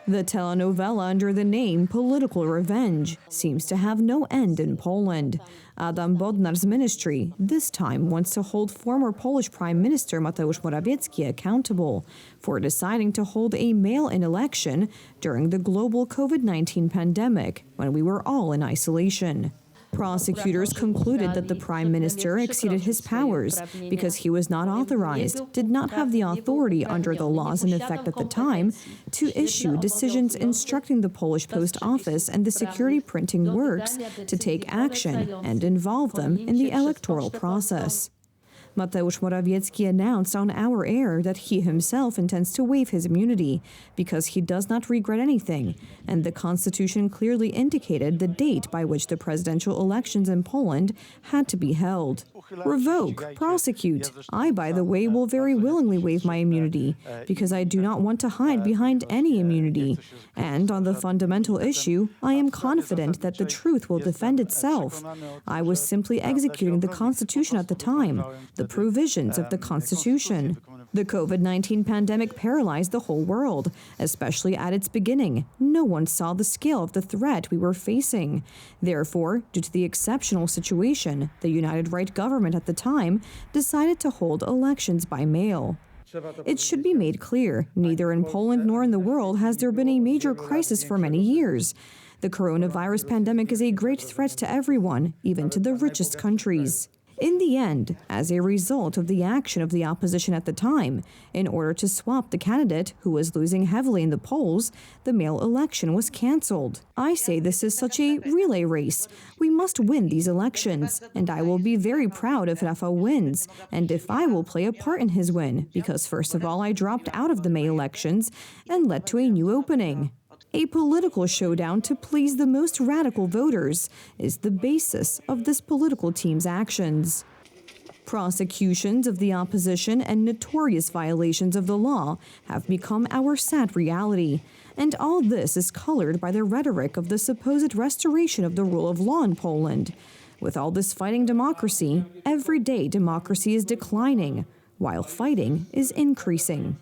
The telenovela under the name Political Revenge seems to have no end in Poland. Adam Bodnar's ministry this time wants to hold former Polish Prime Minister Mateusz Morawiecki accountable for deciding to hold a mail-in election during the global COVID-19 pandemic when we were all in isolation. Prosecutors concluded that the Prime Minister exceeded his powers because he was not authorized, did not have the authority under the laws in effect at the time to issue decisions instructing the Polish Post Office and the security printing works to take action and involve them in the electoral process. Mateusz Morawiecki announced on our air that he himself intends to waive his immunity because he does not regret anything, and the Constitution clearly indicated the date by which the presidential elections in Poland had to be held. Revoke, prosecute. I, by the way, will very willingly waive my immunity because I do not want to hide behind any immunity. And on the fundamental issue, I am confident that the truth will defend itself. I was simply executing the Constitution at the time, the provisions of the Constitution. The COVID-19 pandemic paralyzed the whole world, especially at its beginning. No one saw the scale of the threat we were facing. Therefore, due to the exceptional situation, the United Right government at the time decided to hold elections by mail. It should be made clear, neither in Poland nor in the world has there been a major crisis for many years. The coronavirus pandemic is a great threat to everyone, even to the richest countries. In the end, as a result of the action of the opposition at the time, in order to swap the candidate who was losing heavily in the polls, the mail election was cancelled. I say this is such a relay race. We must win these elections, and I will be very proud if Rafał wins, and if I will play a part in his win, because first of all I dropped out of the May elections and led to a new opening. A political showdown to please the most radical voters is the basis of this political team's actions. Prosecutions of the opposition and notorious violations of the law have become our sad reality, and all this is colored by the rhetoric of the supposed restoration of the rule of law in Poland. With all this fighting democracy, every day democracy is declining, while fighting is increasing.